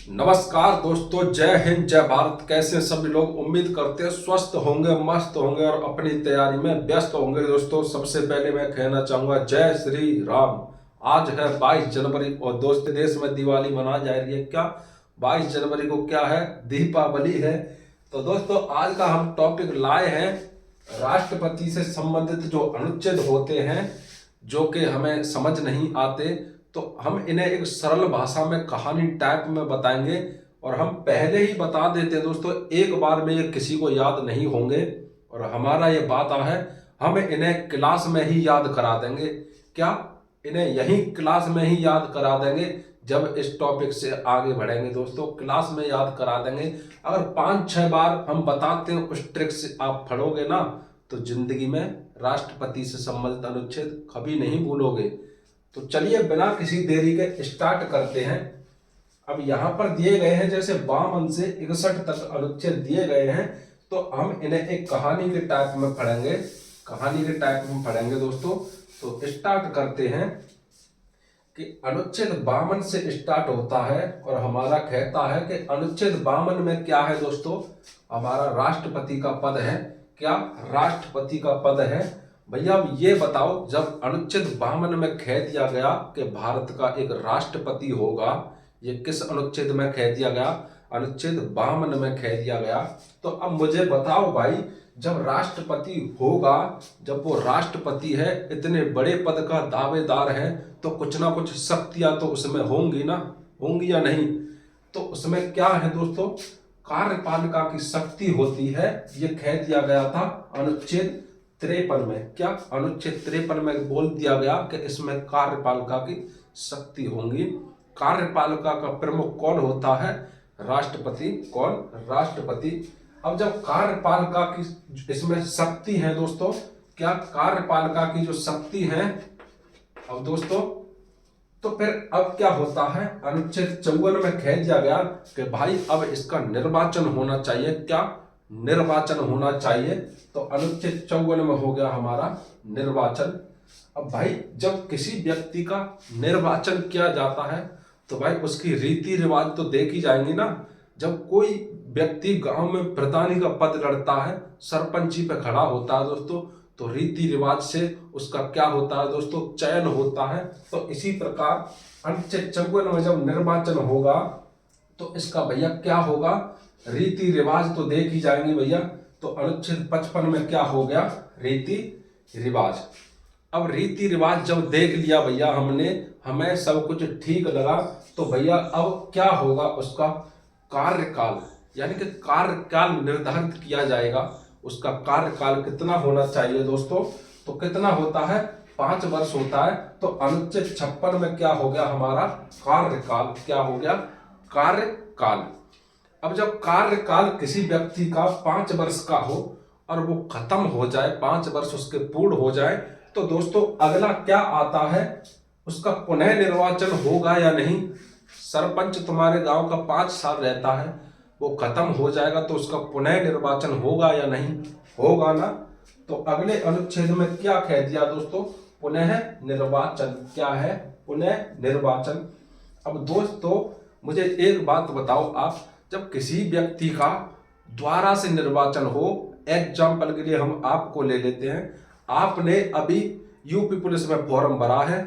नमस्कार दोस्तों, जय हिंद जय भारत। कैसे सभी लोग? उम्मीद करते हैं स्वस्थ होंगे, मस्त होंगे और अपनी तैयारी में व्यस्त होंगे। दोस्तों सबसे पहले मैं कहना चाहूंगा जय श्री राम। आज है 22 जनवरी और दोस्तों देश में दिवाली मनाई जा रही है। क्या 22 जनवरी को क्या है? दीपावली है। तो दोस्तों आज का हम टॉपिक लाए हैं राष्ट्रपति से संबंधित जो अनुच्छेद होते हैं जो कि हमें समझ नहीं आते, तो हम इन्हें एक सरल भाषा में कहानी टाइप में बताएंगे। और हम पहले ही बता देते हैं दोस्तों, एक बार में ये किसी को याद नहीं होंगे और हमारा ये वादा है हम इन्हें क्लास में ही याद करा देंगे। क्या इन्हें यही क्लास में ही याद करा देंगे? जब इस टॉपिक से आगे बढ़ेंगे दोस्तों क्लास में याद करा देंगे। अगर 5-6 बार हम बताते हैं उस ट्रिक से आप पढ़ोगे ना, तो जिंदगी में राष्ट्रपति से संबंधित अनुच्छेद कभी नहीं भूलोगे। तो चलिए बिना किसी देरी के स्टार्ट करते हैं। अब यहाँ पर दिए गए हैं जैसे 52 से 61 तक अनुच्छेद दिए गए हैं, तो हम इन्हें एक कहानी के टाइप में पढ़ेंगे। कहानी के टाइप में पढ़ेंगे दोस्तों। तो स्टार्ट करते हैं कि अनुच्छेद 52 से स्टार्ट होता है और हमारा कहता है कि अनुच्छेद 52 में क्या है दोस्तों? हमारा राष्ट्रपति का पद है। क्या राष्ट्रपति का पद है? भैया अब ये बताओ, जब अनुच्छेद 52 में कह दिया गया कि भारत का एक राष्ट्रपति होगा, ये किस अनुच्छेद में कह दिया गया? अनुच्छेद 52 में कह दिया गया। तो अब मुझे बताओ भाई, जब राष्ट्रपति होगा, जब वो राष्ट्रपति है, इतने बड़े पद का दावेदार है, तो कुछ ना कुछ शक्तियां तो उसमें होंगी ना, होंगी या नहीं? तो उसमें क्या है दोस्तों? कार्यपालिका की शक्ति होती है। ये कह दिया गया था अनुच्छेद 53 में। क्या अनुच्छेद 53 में बोल दिया गया कि इसमें कार्यपालिका की शक्ति होंगी। कार्यपालिका का प्रमुख कौन होता है? राष्ट्रपति। कौन? राष्ट्रपति। अब जब कार्यपालिका की इसमें शक्ति है दोस्तों, क्या कार्यपालिका की जो शक्ति है, अब दोस्तों तो फिर अब क्या होता है? अनुच्छेद 54 में कह दिया गया कि भाई अब इसका निर्वाचन होना चाहिए। क्या निर्वाचन होना चाहिए? तो अनुच्छेद 54 में हो गया हमारा निर्वाचन। अब भाई जब किसी व्यक्ति का निर्वाचन किया जाता है तो भाई उसकी रीति रिवाज तो देखी जाएंगी ना। जब कोई व्यक्ति गांव में प्रधानी का पद लड़ता है, सरपंची पे खड़ा होता है दोस्तों, तो रीति रिवाज से उसका क्या होता है दोस्तों? चयन होता है। तो इसी प्रकार अनुच्छेद 54 में जब निर्वाचन होगा तो इसका भैया क्या होगा? रीति रिवाज तो देख ही जाएंगे भैया। तो अनुच्छेद 55 में क्या हो गया? रीति रिवाज। अब रीति रिवाज जब देख लिया भैया हमने, हमें सब कुछ ठीक लगा, तो भैया अब क्या होगा? उसका कार्यकाल, यानी कि कार्यकाल निर्धारित किया जाएगा। उसका कार्यकाल कितना होना चाहिए दोस्तों? तो कितना होता है? 5 वर्ष होता है। तो अनुच्छेद 56 में क्या हो गया हमारा? कार्यकाल। क्या हो गया? कार्यकाल। अब जब कार्यकाल किसी व्यक्ति का 5 वर्ष का हो और वो खत्म हो जाए, 5 वर्ष उसके पूर्ण हो जाए, तो दोस्तों अगला क्या आता है? उसका पुनः निर्वाचन होगा या नहीं? सरपंच तुम्हारे गांव का 5 साल रहता है, वो खत्म हो जाएगा तो उसका पुनः निर्वाचन होगा या नहीं? होगा ना। तो अगले अनुच्छेद में क्या कह दिया दोस्तों? पुनः निर्वाचन। क्या है? पुनः निर्वाचन। अब दोस्तों मुझे एक बात बताओ आप, जब किसी व्यक्ति का द्वारा से निर्वाचन हो, एग्जाम्पल के लिए हम आपको ले लेते हैं, आपने अभी यूपी पुलिस में फॉर्म भरा है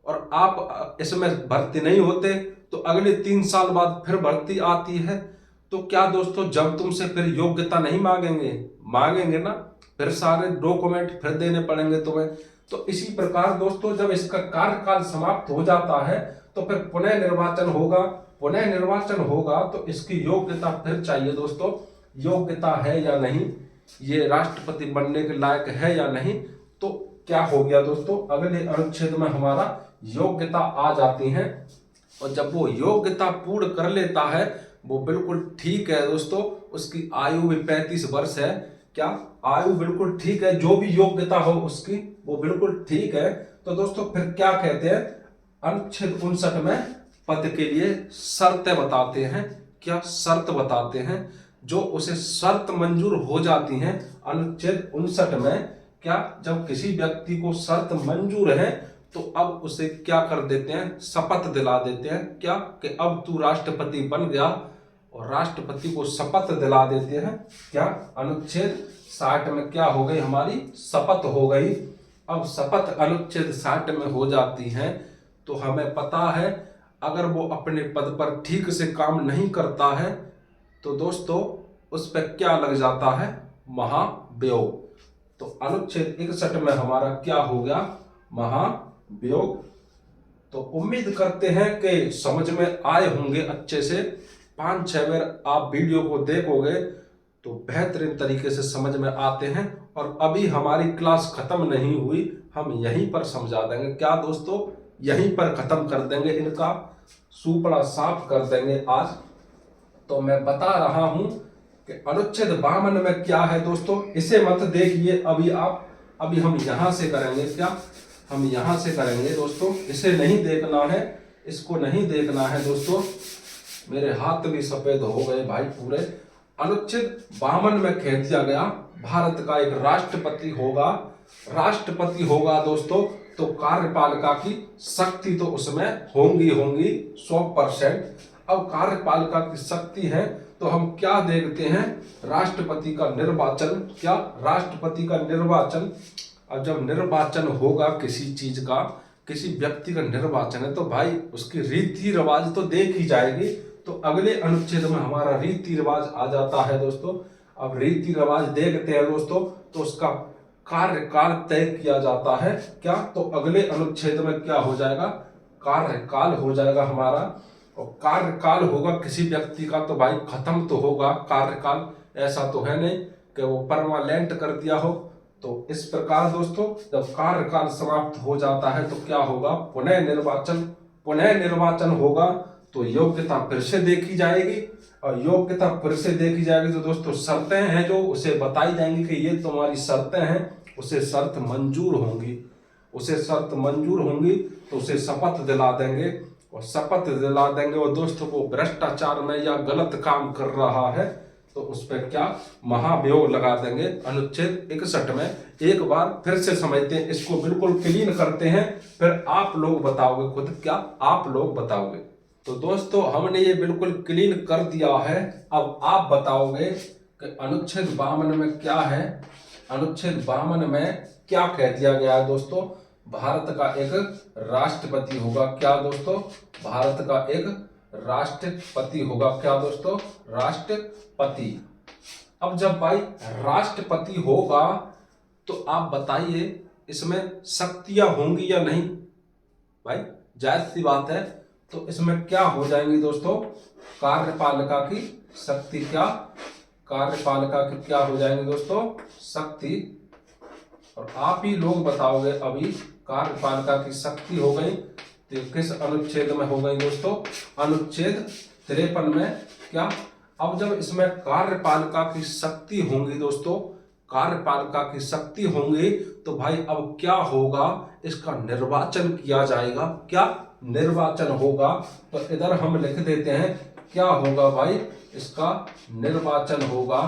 और आप इसमें भर्ती नहीं होते, तो अगले 3 साल बाद फिर भर्ती आती है, तो क्या दोस्तों जब तुमसे फिर योग्यता नहीं मांगेंगे? मांगेंगे ना। फिर सारे डॉक्यूमेंट फिर देने पड़ेंगे तुम्हें। तो इसी प्रकार दोस्तों जब इसका कार्यकाल समाप्त हो जाता है तो फिर पुनः निर्वाचन होगा। पुनः निर्वाचन होगा तो इसकी योग्यता फिर चाहिए दोस्तों। योग्यता है या नहीं, ये राष्ट्रपति बनने के लायक है या नहीं? तो क्या हो गया दोस्तों? अगले अनुच्छेद में हमारा योग्यता आ जाती है। और जब वो योग्यता पूर्ण कर लेता है, वो बिल्कुल ठीक है दोस्तों, उसकी आयु भी 35 वर्ष है। क्या आयु बिल्कुल ठीक है? जो भी योग्यता हो उसकी, वो बिल्कुल ठीक है। तो दोस्तों फिर क्या कहते हैं? अनुच्छेद 59 में पद के लिए शर्तें बताते हैं। क्या शर्त बताते हैं? जो उसे शर्त मंजूर हो जाती हैं अनुच्छेद 59 में। क्या जब किसी व्यक्ति को शर्त मंजूर है तो अब उसे क्या कर देते हैं, शपथ दिला देते हैं। क्या कि अब तू राष्ट्रपति बन गया, और राष्ट्रपति को शपथ दिला देते हैं। क्या अनुच्छेद 60 में क्या हो गई, हमारी शपथ हो गई। अब शपथ अनुच्छेद 60 में हो जाती है तो हमें पता है अगर वो अपने पद पर ठीक से काम नहीं करता है तो दोस्तों उस पर क्या लग जाता है, महाभियोग। तो अनुच्छेद 61 में हमारा क्या हो गया, महाभियोग। तो उम्मीद करते हैं कि समझ में आए होंगे अच्छे से। 5-6 बार आप वीडियो को देखोगे तो बेहतरीन तरीके से समझ में आते हैं। और अभी हमारी क्लास खत्म नहीं हुई, हम यहीं पर समझा देंगे। क्या दोस्तों, यहीं पर खत्म कर देंगे, इनका सुपड़ा साफ कर देंगे आज। तो मैं बता रहा हूं कि अनुच्छेद 52 में क्या है दोस्तों, इसे मत देखिए अभी आप, अभी हम यहां से करेंगे। क्या हम यहां से करेंगे दोस्तों, इसे नहीं देखना है, इसको नहीं देखना है दोस्तों। मेरे हाथ भी सफेद हो गए भाई पूरे। अनुच्छेद 52 में कह दिया गया भारत का एक राष्ट्रपति होगा। राष्ट्रपति होगा दोस्तों तो कार्यपालिका की शक्ति तो उसमें होंगी 100%। अब कार्यपालिका की शक्ति है तो हम क्या देखते हैं, राष्ट्रपति का निर्वाचन। क्या राष्ट्रपति का निर्वाचन, अब जब निर्वाचन होगा किसी चीज का, किसी व्यक्ति का निर्वाचन है तो भाई उसकी रीति रिवाज तो देखी जाएगी। तो अगले अनुच्छेद में हमारा रीति रिवाज आ जाता है दोस्तों। अब रीति रिवाज देखते हैं दोस्तों तो उसका कार्यकाल तय किया जाता है। क्या तो अगले अनुच्छेद में क्या हो जाएगा, कार्यकाल हो जाएगा हमारा। और कार्यकाल होगा किसी व्यक्ति का तो भाई खत्म तो होगा कार्यकाल, ऐसा तो है नहीं कि वो परमानेंट कर दिया हो। तो इस प्रकार दोस्तों जब कार्यकाल समाप्त हो जाता है तो क्या होगा, पुनः निर्वाचन। पुनः निर्वाचन होगा तो योग्यता फिर से देखी जाएगी, और योग्यता फिर से देखी जाएगी तो दोस्तों शर्तें हैं जो उसे बताई जाएंगी कि ये तुम्हारी शर्तें हैं, उसे शर्त मंजूर होंगी। उसे शर्त मंजूर होंगी तो उसे शपथ दिला देंगे, और शपथ दिला देंगे और दोस्तों को भ्रष्टाचार में या गलत काम कर रहा है तो उस पर क्या, महाभियोग लगा देंगे। अनुच्छेद 61 में एक बार फिर से समझते हैं, इसको बिल्कुल क्लीन करते हैं, फिर आप लोग बताओगे खुद। क्या आप लोग बताओगे। तो दोस्तों हमने ये बिल्कुल क्लीन कर दिया है, अब आप बताओगे कि अनुच्छेद 52 में क्या है। अनुच्छेद 52 में क्या कह दिया गया है दोस्तों, भारत का एक राष्ट्रपति होगा। क्या दोस्तों, भारत का एक राष्ट्रपति होगा। क्या दोस्तों, राष्ट्रपति। अब जब भाई राष्ट्रपति होगा तो आप बताइए इसमें शक्तियां होंगी या नहीं। भाई जायज सी बात है, तो इसमें क्या हो जाएंगी दोस्तों, कार्यपालिका की शक्ति। क्या कार्यपालिका की क्या हो जाएंगी दोस्तों, शक्ति। और आप ही लोग बताओगे अभी, कार्यपालिका की शक्ति हो गई तो किस अनुच्छेद में हो गई दोस्तों, अनुच्छेद 53 में। क्या अब जब इसमें कार्यपालिका की शक्ति होंगी दोस्तों, कार्यपालिका की शक्ति होंगी तो भाई अब क्या होगा, इसका निर्वाचन किया जाएगा। क्या निर्वाचन होगा, तो इधर हम लिख देते हैं क्या होगा भाई, इसका निर्वाचन होगा।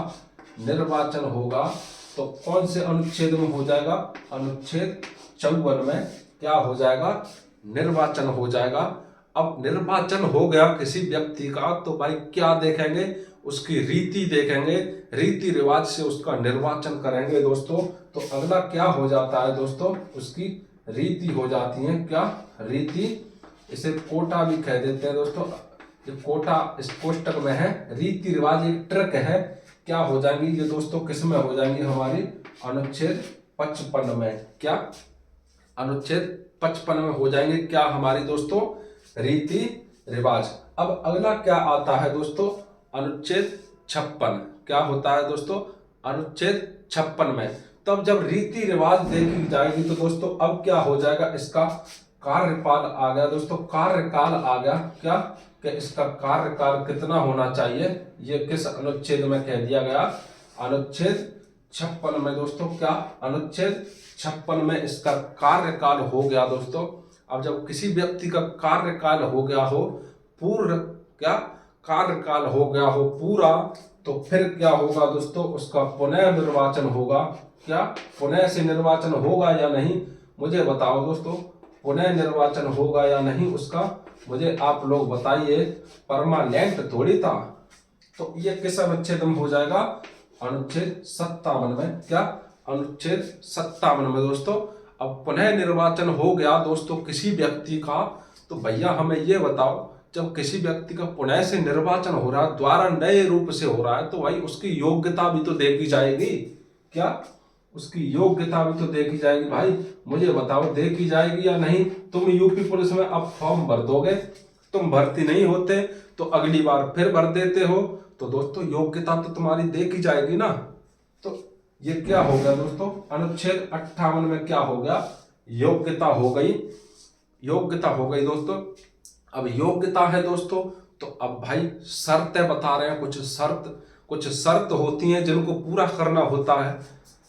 निर्वाचन होगा तो कौन से अनुच्छेद में हो जाएगा, अनुच्छेद 54 में क्या हो जाएगा, निर्वाचन हो जाएगा। अब निर्वाचन हो गया किसी व्यक्ति का तो भाई क्या देखेंगे, उसकी रीति देखेंगे, रीति रिवाज से उसका निर्वाचन करेंगे दोस्तों। तो अगला क्या हो जाता है दोस्तों, उसकी रीति हो जाती है। क्या रीति, इसे कोटा भी कह देते हैं दोस्तों। जो कोटा इस कोष्टक में है, रीति रिवाज एक ट्रिक है। क्या हो जाएंगी ये दोस्तों, किस में हो जाएंगी हमारी, अनुच्छेद 55 में। क्या अनुच्छेद 55 में हो जाएंगे क्या हमारी दोस्तों, रीति रिवाज। अब अगला क्या आता है दोस्तों, अनुच्छेद 56। क्या होता है दोस्तों, अनुच्छेद 56 में तब जब रीति रिवाज देखी जाएगी तो दोस्तों अब क्या हो जाएगा, इसका कार्यकाल आ गया दोस्तों, कार्यकाल आ गया। क्या कि इसका कार्यकाल कितना होना चाहिए, ये किस अनुच्छेद में कह दिया गया, अनुच्छेद 56 में दोस्तों। क्या अनुच्छेद 56 में इसका कार्यकाल हो गया दोस्तों। अब जब किसी व्यक्ति का कार्यकाल हो गया हो पूर्ण, क्या कार्यकाल हो गया हो पूरा, तो फिर क्या होगा दोस्तों, उसका पुनः निर्वाचन होगा। क्या पुनः से निर्वाचन होगा या नहीं, मुझे बताओ दोस्तों, पुनः निर्वाचन होगा या नहीं उसका मुझे आप लोग बताइए। परमानेंट थोड़ी था, तो ये किस अनुच्छेद में हो जाएगा? अनुच्छेद 57 में। क्या? अनुच्छेद 57 में दोस्तों। अब पुनः निर्वाचन हो गया दोस्तों किसी व्यक्ति का, तो भैया हमें ये बताओ, जब किसी व्यक्ति का पुनः से निर्वाचन हो रहा है, द्वारा नए रूप से हो रहा है, तो भाई उसकी योग्यता भी तो देखी जाएगी। क्या? उसकी योग्यता भी तो देखी जाएगी। भाई मुझे बताओ, देखी जाएगी या नहीं? तुम यूपी पुलिस में अब फॉर्म भर दोगे, तुम भर्ती नहीं होते तो अगली बार फिर भर देते हो, तो दोस्तों योग्यता तो तुम्हारी देखी जाएगी ना। तो ये क्या हो गया दोस्तों? अनुच्छेद 58 में क्या हो गया? योग्यता हो गई। योग्यता हो गई दोस्तों। अब योग्यता है दोस्तों, तो अब भाई शर्तें बता रहे हैं। कुछ शर्त होती हैं जिनको पूरा करना होता है।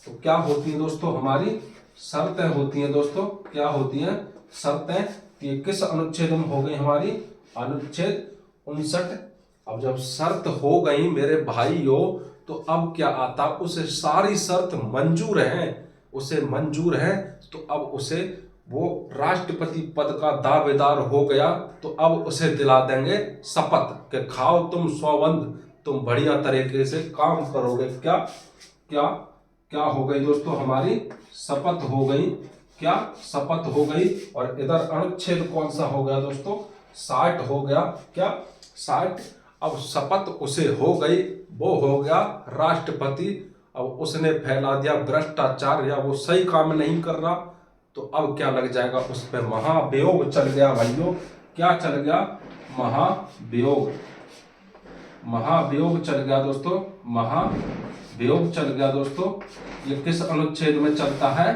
तो क्या होती है दोस्तों? हमारी शर्तें होती हैं दोस्तों। क्या होती हैं? शर्तें। ये किस अनुच्छेद में हो गई हमारी? अनुच्छेद 59। अब जब शर्त हो गई मेरे भाइयों, तो अब क्या आता? उसे सारी शर्त मंजूर है, उसे मंजूर है, तो अब उसे वो राष्ट्रपति पद का दावेदार हो गया। तो अब उसे दिला देंगे शपथ कि खाओ तुम सौगंध, तुम बढ़िया तरीके से काम करोगे। क्या क्या क्या हो गई दोस्तों? हमारी शपथ हो गई। क्या? शपथ हो गई। और इधर अनुच्छेद कौन सा हो गया दोस्तों? 60 हो गया। क्या? 60। अब शपथ उसे हो गई, वो हो गया राष्ट्रपति। अब उसने फैला दिया भ्रष्टाचार, या वो सही काम नहीं कर रहा, तो अब क्या लग जाएगा? उस पर महाभियोग चल गया भाइयों। क्या चल गया? महाभियोग। महाभियोग चल गया दोस्तों। महाभियोग चल गया दोस्तों। ये किस अनुच्छेद में चलता है?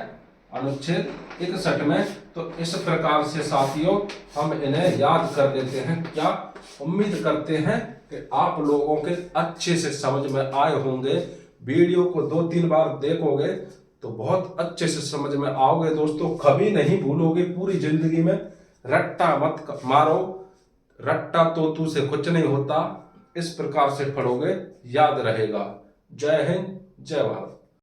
अनुच्छेद 61 में। तो इस प्रकार से साथियों हम इन्हें याद कर देते हैं। क्या? उम्मीद करते हैं कि आप लोगों के अच्छे से समझ में आए होंगे। वीडियो को 2-3 बार देखोगे तो बहुत अच्छे से समझ में आओगे दोस्तों। कभी नहीं भूलोगे पूरी जिंदगी में। रट्टा मत मारो, रट्टा तोतू से कुछ नहीं होता। इस प्रकार से पढ़ोगे, याद रहेगा। जय हिंद, जय भारत।